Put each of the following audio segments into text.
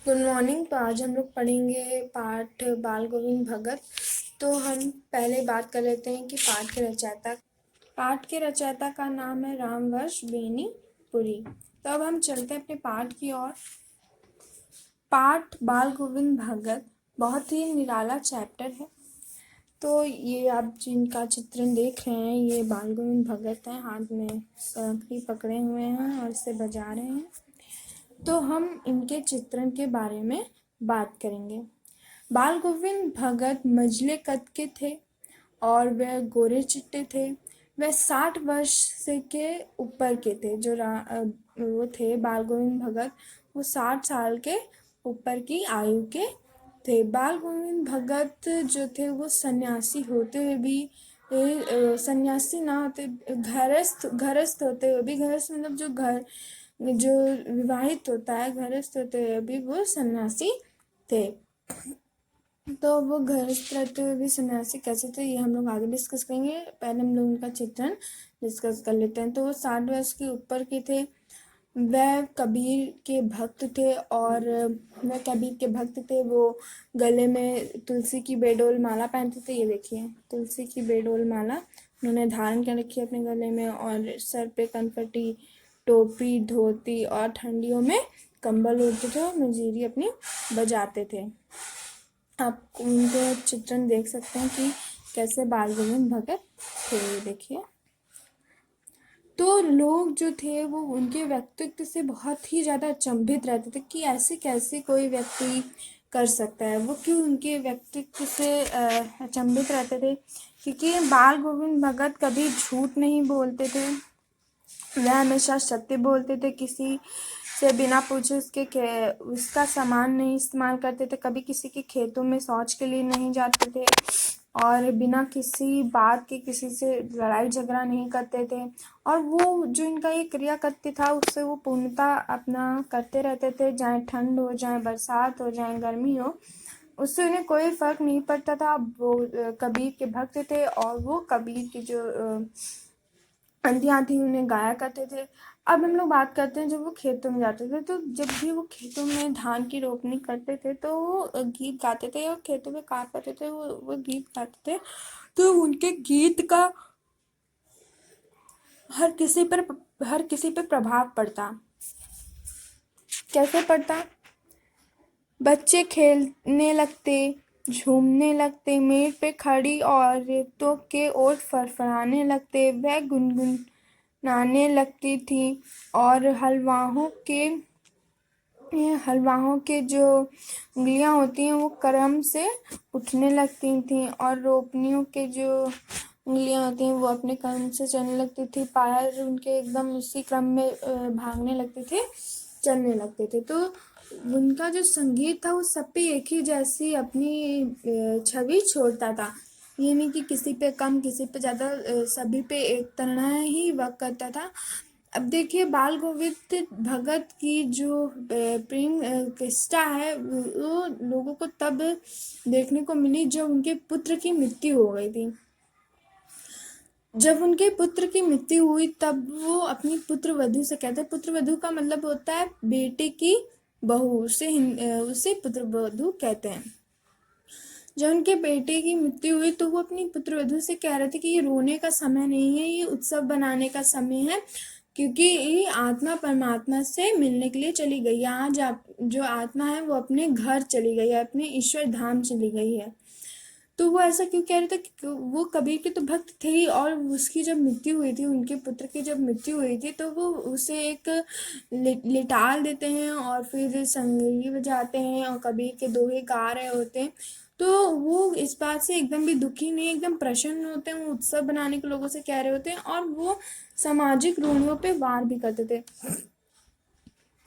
Good morning. तो आज हम लोग पढ़ेंगे पाठ बाल गोविंद भगत। तो हम पहले बात कर लेते हैं कि पाठ के रचयिता का नाम है रामवर्ष बेनीपुरी। तो अब हम चलते हैं अपने पाठ की ओर। पाठ बाल गोविंद भगत बहुत ही निराला चैप्टर है। तो ये आप जिनका चित्रण देख रहे हैं ये बाल गोविंद भगत हैं, हाथ में शंखड़ी पकड़े हुए हैं और इसे बजा रहे हैं। तो हम इनके चित्रण के बारे में बात करेंगे। बाल गोविंद भगत मझले कद के थे और वह गोरे चिट्टे थे। वह 60 वर्ष से के ऊपर के थे। वो थे बाल गोविंद भगत, वो 60 साल के ऊपर की आयु के थे। बाल गोविंद भगत जो थे वो सन्यासी होते हुए भी सन्यासी ना होते, घरस्थ होते हुए भी, घरस्थ मतलब जो विवाहित होता है, घरस्थ होते हुए भी वो सन्यासी थे। तो वो घरस्थ रहते हुए भी सन्यासी कैसे थे ये हम लोग आगे डिस्कस करेंगे। पहले हम लोग उनका चित्रण डिस्कस कर लेते हैं। तो वो 60 वर्ष के ऊपर के थे। वह कबीर के भक्त थे वो गले में तुलसी की बेडोल माला पहनते थे। ये देखिए, तुलसी की बेडोल माला उन्होंने धारण कर रखी है अपने गले में, और सर पे कनपटी, टोपी, धोती, और ठंडियों में कंबल ओढ़ते थे और मंजीरी अपनी बजाते थे। आप उनके चित्रण देख सकते हैं कि कैसे बाल गोविंद भगत थे। देखिए, तो लोग जो थे वो उनके व्यक्तित्व से बहुत ही ज़्यादा अचंभित रहते थे कि ऐसे कैसे कोई व्यक्ति कर सकता है। वो क्यों उनके व्यक्तित्व से अचंभित रहते थे? क्योंकि बाल गोविंद भगत कभी झूठ नहीं बोलते थे। वह हमेशा सत्य बोलते थे। किसी से बिना पूछे उसका सामान नहीं इस्तेमाल करते थे। कभी किसी के खेतों में शौच के लिए नहीं जाते थे और बिना किसी बात के किसी से लड़ाई झगड़ा नहीं करते थे। और वो जो इनका ये क्रिया करती था उससे वो पूर्णता अपना करते रहते थे, चाहे ठंड हो, चाहे बरसात हो, चाहे गर्मी हो, उससे उन्हें कोई फर्क नहीं पड़ता था। वो कबीर के भक्त थे और वो कबीर की जो अंतियाँ थी उन्हें गाया करते थे। अब हम लोग बात करते हैं जब वो खेतों में जाते थे। तो जब भी वो खेतों में धान की रोपनी करते थे तो वो गीत गाते थे, और खेतों में काम करते थे वो गीत गाते थे। तो उनके गीत का हर किसी पर प्रभाव पड़ता। कैसे पड़ता? बच्चे खेलने लगते, झूमने लगते, मेड़ पे खड़ी औरतों के ओठ फड़फड़ाने लगते, वह गुनगुनाने लगती थी, और हलवाओं के जो उंगलियां होती हैं वो क्रम से उठने लगती थीं, और रोपनियों के जो उंगलियां होती हैं वो अपने क्रम से चलने लगती थी। पैर उनके एकदम उसी क्रम में भागने लगते थे, चलने लगते थे। तो उनका जो संगीत था वो सब पे एक ही जैसी अपनी छवि छोड़ता था। ये नहीं कि किसी पे कम, किसी पे ज़्यादा, सभी पे एक तरह ही वर्क करता था। अब देखिए, बाल गोविंद भगत की जो प्रेम किस्सा है वो लोगों को तब देखने को मिली जब उनके पुत्र की मृत्यु हो गई थी। जब उनके पुत्र की मृत्यु हुई तब वो अपनी पुत्र वधू से कहते हैं, पुत्र वधू का मतलब होता है बेटे की बहू, उसे पुत्र वधू कहते हैं। जब उनके बेटे की मृत्यु हुई तो वो अपनी पुत्र वधू से कह रहे थे कि ये रोने का समय नहीं है, ये उत्सव बनाने का समय है, क्योंकि ये आत्मा परमात्मा से मिलने के लिए चली गई है। आज जो आत्मा है वो अपने घर चली गई है, अपने ईश्वर धाम चली गई है। तो वो ऐसा क्यों कह रहे थे? वो कबीर के तो भक्त थे ही, और उसकी जब मृत्यु हुई थी, उनके पुत्र की जब मृत्यु हुई थी, तो वो उसे एक लिटाल देते हैं और फिर संगीत बजाते हैं और कबीर के दोहे गा रहे होते हैं। तो वो इस बात से एकदम भी दुखी नहीं, एकदम प्रसन्न होते हैं। वो उत्सव बनाने के लोगों से कह रहे होते हैं, और वो सामाजिक रूढ़ियों पे वार भी करते थे।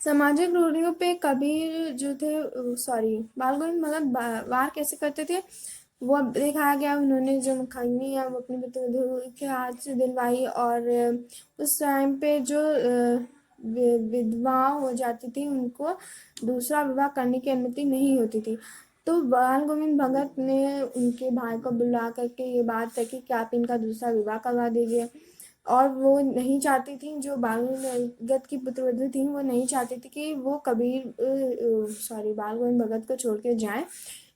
सामाजिक रूढ़ियों पे कबीर जो थे, बाल गोविंद भगत वार कैसे करते थे वो अब दिखाया गया। उन्होंने जो खंडनी है वो अपने पुत्र के हाथ से दिलवाई, और उस टाइम पे जो विधवा हो जाती थी उनको दूसरा विवाह करने की अनुमति नहीं होती थी। तो बाल गोविंद भगत ने उनके भाई को बुला करके ये बात कही कि आप इनका दूसरा विवाह करवा दीजिए। और वो नहीं चाहती थी, जो बाल गोविंद भगत की पुत्रवधू थी, वो नहीं चाहती थी कि वो बाल गोविंद भगत को छोड़ के जाएं,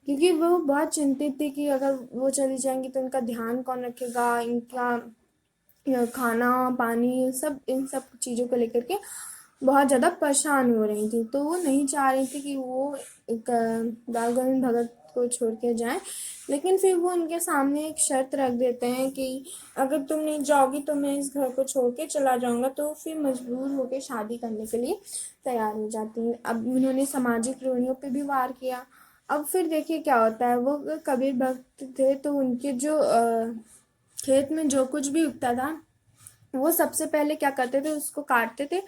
क्योंकि वो बहुत चिंतित थी कि अगर वो चली जाएंगी तो इनका ध्यान कौन रखेगा, इनका खाना पानी सब, इन सब चीज़ों को लेकर के बहुत ज़्यादा परेशान हो रही थी। तो वो नहीं चाह रही थी कि वो एक बाल गोविंद भगत को छोड़ के जाएं, लेकिन फिर वो उनके सामने एक शर्त रख देते हैं कि अगर तुम नहीं जाओगी तो मैं इस घर को छोड़ के चला जाऊंगा। तो फिर मजबूर होकर शादी करने के लिए तैयार हो जाती हैं। अब उन्होंने सामाजिक रूढ़ियों पे भी वार किया। अब फिर देखिए क्या होता है, वो कबीर भक्त थे, तो उनके जो खेत में जो कुछ भी उगता था, वो सबसे पहले क्या करते थे, उसको काटते थे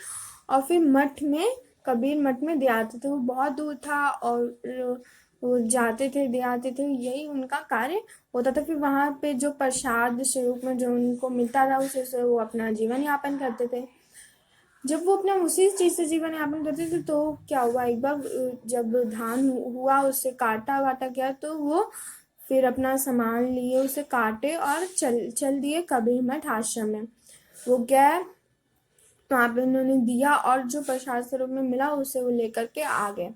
और फिर मठ में, कबीर मठ में दे आते थे। वो बहुत दूर था और वो जाते थे, दे आते थे, यही उनका कार्य होता था। फिर वहाँ पे जो प्रसाद स्वरूप में जो उनको मिलता था, उसे से वो अपना जीवन यापन करते थे। जब वो अपना उसी चीज़ से जीवन यापन करते थे, तो क्या हुआ, एक बार जब धान हुआ, उसे काटा वाटा गया, तो वो फिर अपना सामान लिए, उसे काटे और चल दिए कबीर मठ आश्रम में। वो गए, वहाँ पे उन्होंने दिया और जो प्रसाद स्वरूप में मिला उसे वो लेकर के आ गए।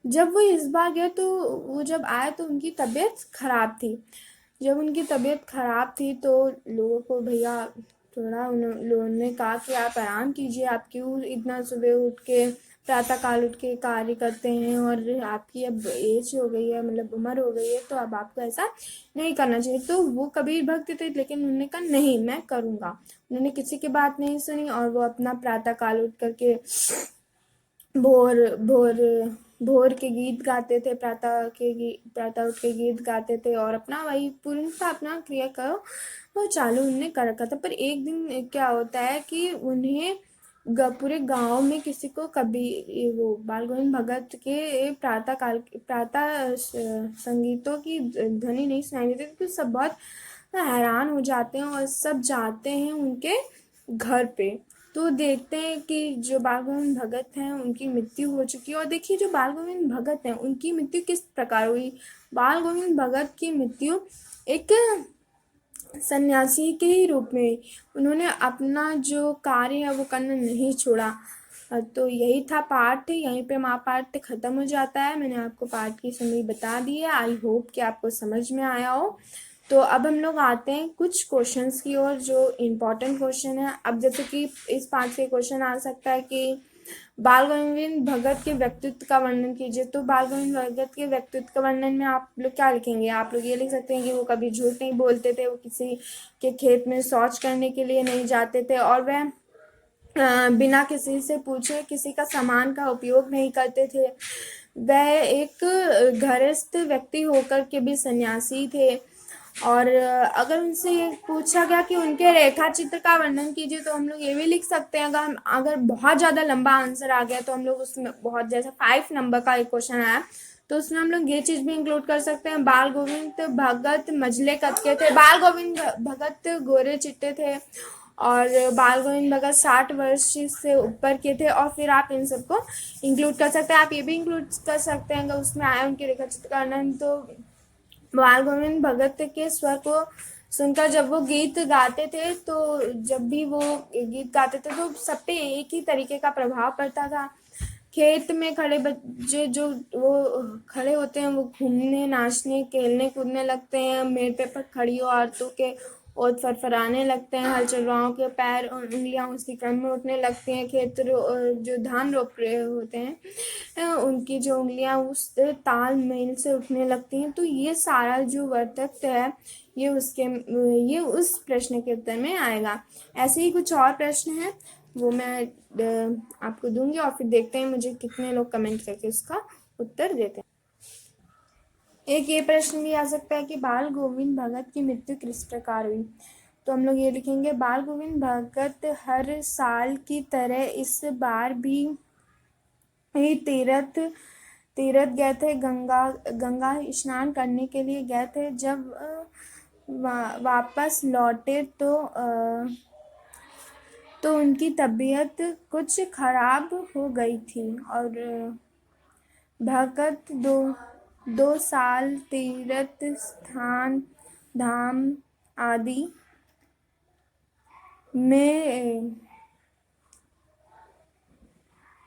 जब वो इस बार गए, तो वो जब आए तो उनकी तबीयत खराब थी। जब उनकी तबीयत खराब थी तो लोगों को, भैया थोड़ा लोगों ने कहा कि आप आराम कीजिए, आप क्यों इतना सुबह उठ के, प्रातः काल उठ के कार्य करते हैं, और आपकी अब एज हो गई है, मतलब उम्र हो गई है, तो अब आपको ऐसा नहीं करना चाहिए। तो वो कबीर भक्त थे, लेकिन उन्होंने कहा नहीं, मैं करूँगा। उन्होंने किसी की बात नहीं सुनी और वो अपना प्रातः काल उठ करके भोर भोर भोर के गीत गाते थे, प्रातः उठ के गीत गाते थे और अपना वही पूर्णतः अपना क्रिया करो वो चालू उन्होंने कर रखा था। पर एक दिन क्या होता है कि उन्हें पूरे गांव में किसी को कभी वो बाल गोविंद भगत के प्रातः संगीतों की ध्वनि नहीं सुनाई देती, तो सब बहुत हैरान हो जाते हैं और सब जाते हैं उनके घर पे। तो देखते हैं कि जो बाल गोविंद भगत हैं उनकी मृत्यु हो चुकी है। और देखिए, जो बाल गोविंद भगत हैं उनकी मृत्यु किस प्रकार हुई। बाल गोविंद भगत की मृत्यु एक सन्यासी के ही रूप में हुई। उन्होंने अपना जो कार्य है वो करना नहीं छोड़ा। तो यही था पाठ, यहीं पे महापाठ खत्म हो जाता है। मैंने आपको पाठ की समरी बता दी है। आई होप कि आपको समझ में आया हो। तो अब हम लोग आते हैं कुछ क्वेश्चंस की ओर, जो इम्पोर्टेंट क्वेश्चन है। अब जैसे कि इस पाठ से क्वेश्चन आ सकता है कि बाल गोविंद भगत के व्यक्तित्व का वर्णन कीजिए। तो बाल गोविंद भगत के व्यक्तित्व का वर्णन में आप लोग क्या लिखेंगे? आप लोग ये लिख सकते हैं कि वो कभी झूठ नहीं बोलते थे, वो किसी के खेत में शौच करने के लिए नहीं जाते थे, और वह बिना किसी से पूछे किसी का सामान का उपयोग नहीं करते थे। वह एक घरस्थ व्यक्ति होकर के भी सन्यासी थे। और अगर उनसे ये पूछा गया कि उनके रेखा चित्र का वर्णन कीजिए, तो हम लोग ये भी लिख सकते हैं। अगर बहुत ज़्यादा लंबा आंसर आ गया तो हम लोग उसमें बहुत, जैसे 5 नंबर का एक क्वेश्चन आया, तो उसमें हम लोग ये चीज़ भी इंक्लूड कर सकते हैं। बाल गोविंद भगत मझले कद के थे, बाल गोविंद भगत गोरे चिट्टे थे, और बाल गोविंद भगत 60 वर्ष से ऊपर के थे। और फिर आप इन सबको इंक्लूड कर सकते हैं। आप ये भी इंक्लूड कर सकते हैं अगर उसमें आया उनके रेखा चित्र का वर्णन, तो बाल गोविंद भगत के स्वर को सुनकर जब वो गीत गाते थे, तो जब भी वो गीत गाते थे तो सब पे एक ही तरीके का प्रभाव पड़ता था। खेत में खड़े बच्चे जो वो खड़े होते हैं, वो घूमने, नाचने, खेलने कूदने लगते हैं। मेड़ पे खड़ी औरतों के ओत फरफराने लगते हैं। हल चलवाओं के पैर और उंगलियां उसी क्रम में उठने लगती हैं। जो धान रोप रहे होते हैं, उनकी जो उंगलियां उस ताल मेल से उठने लगती हैं। तो ये सारा जो वर्तक है, ये उस प्रश्न के उत्तर में आएगा। ऐसे ही कुछ और प्रश्न हैं, वो मैं आपको दूंगी, और फिर देखते हैं मुझे कितने लोग कमेंट करके उसका उत्तर देते हैं। एक ये प्रश्न भी आ सकता है कि बाल गोविंद भगत की मृत्यु किस प्रकार हुई। तो हम लोग ये लिखेंगे, बाल गोविंद भगत हर साल की तरह इस बार भी तीर्थ तीर्थ गए थे, गंगा स्नान करने के लिए गए थे। जब वापस लौटे तो उनकी तबीयत कुछ खराब हो गई थी, और भगत दो साल तीर्थ स्थान धाम आदि में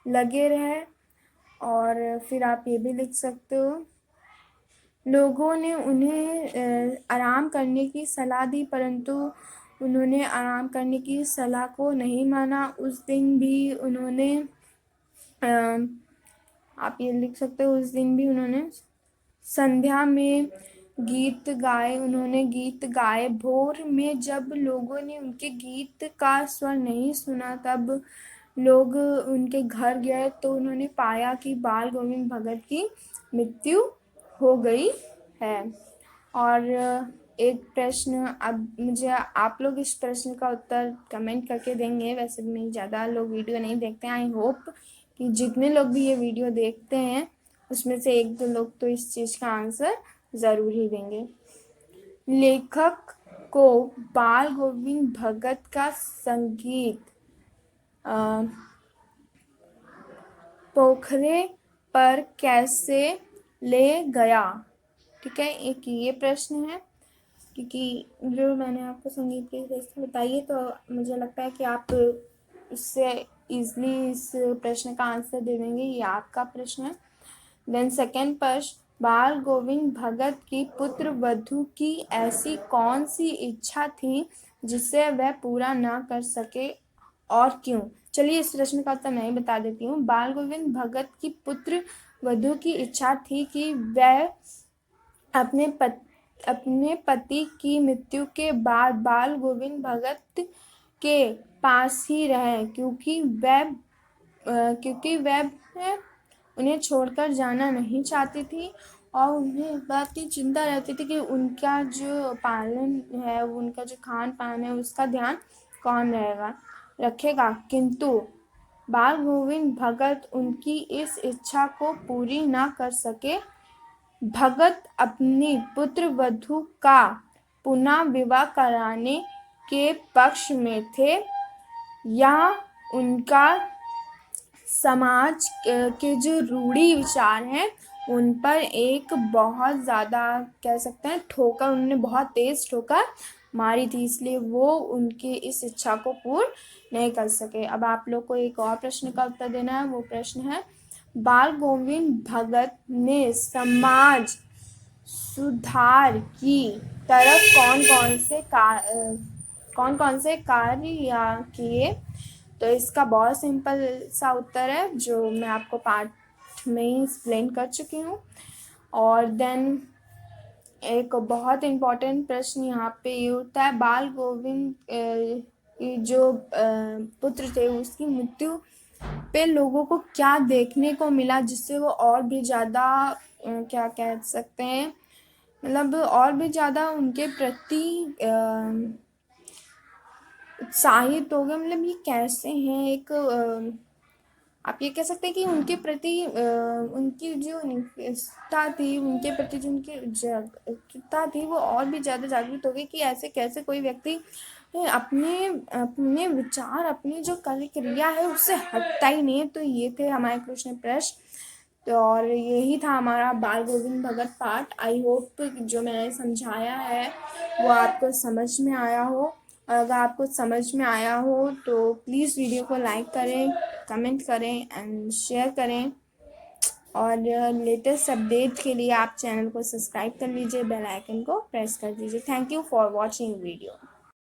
लगे रहे। और फिर आप ये भी लिख सकते हो, लोगों ने उन्हें आराम करने की सलाह दी, परंतु उन्होंने आराम करने की सलाह को नहीं माना। उस दिन भी उन्होंने आप ये लिख सकते हो, उस दिन भी उन्होंने संध्या में उन्होंने गीत गाए। भोर में जब लोगों ने उनके गीत का स्वर नहीं सुना, तब लोग उनके घर गए तो उन्होंने पाया कि बाल गोविंद भगत की मृत्यु हो गई है। और एक प्रश्न, अब मुझे आप लोग इस प्रश्न का उत्तर कमेंट करके देंगे। वैसे भी ज़्यादा लोग वीडियो नहीं देखते हैं। आई होप कि जितने लोग भी ये वीडियो देखते हैं उसमें से 1-2 लोग तो इस चीज़ का आंसर ज़रूर ही देंगे। लेखक को बाल गोविंद भगत का संगीत पोखरे पर कैसे ले गया? ठीक है, एक ये प्रश्न है, क्योंकि जो मैंने आपको संगीत की विशेषता बताई है तो मुझे लगता है कि आप इससे ईजली इस प्रश्न का आंसर दे देंगे। ये आपका प्रश्न है। देन सेकेंड प्रश्न, बाल गोविंद भगत की पुत्र वधू की ऐसी कौन सी इच्छा थी जिसे वह पूरा ना कर सके और क्यों? चलिए इस प्रश्न का उत्तर मैं ही बता देती हूँ। बाल गोविंद भगत की पुत्र वधू की इच्छा थी कि वह अपने पति की मृत्यु के बाद बाल गोविंद भगत के पास ही रहे, क्योंकि वह उन्हें छोड़कर जाना नहीं चाहती थी और उन्हें इस बात की चिंता रहती थी कि उनका जो पालन है, उनका जो खान पान है, उसका ध्यान कौन रखेगा। किंतु बाल गोविंद भगत उनकी इस इच्छा को पूरी ना कर सके। भगत अपनी पुत्र वधू का पुनः विवाह कराने के पक्ष में थे। यह उनका समाज के जो रूढ़ी विचार हैं उन पर एक बहुत ज़्यादा कह सकते हैं ठोकर, उन्होंने बहुत तेज़ ठोकर मारी थी, इसलिए वो उनकी इस इच्छा को पूर्ण नहीं कर सके। अब आप लोग को एक और प्रश्न का उत्तर देना है। वो प्रश्न है, बाल गोविंद भगत ने समाज सुधार की तरफ कौन कौन से कार्य किए? तो इसका बहुत सिंपल सा उत्तर है जो मैं आपको पाठ में ही एक्सप्लेन कर चुकी हूँ। और देन एक बहुत इम्पोर्टेंट प्रश्न यहाँ पे ये होता है, बाल गोविंद की जो पुत्र थे उसकी मृत्यु पे लोगों को क्या देखने को मिला जिससे वो और भी ज़्यादा क्या कह सकते हैं, मतलब और भी ज़्यादा उनके प्रति उत्साहित हो गए। मतलब ये कैसे हैं, एक आप ये कह सकते हैं कि उनके प्रति उनकी जो निष्ठा थी, उनके प्रति जो उनकी जागरूकता थी, वो और भी ज़्यादा जागरूक हो गई कि ऐसे कैसे कोई व्यक्ति अपने विचार, अपनी जो क्रिया है उससे हटता ही नहीं है। तो ये थे हमारे कृष्ण प्रश्न। तो और यही था हमारा बाल गोविंद भगत पाठ। आई होप जो मैंने समझाया है वो आपको समझ में आया हो। और अगर आपको समझ में आया हो तो प्लीज़ वीडियो को लाइक करें, कमेंट करें एंड शेयर करें। और लेटेस्ट अपडेट के लिए आप चैनल को सब्सक्राइब कर लीजिए, बेल आइकन को प्रेस कर दीजिए। Thank you for watching video.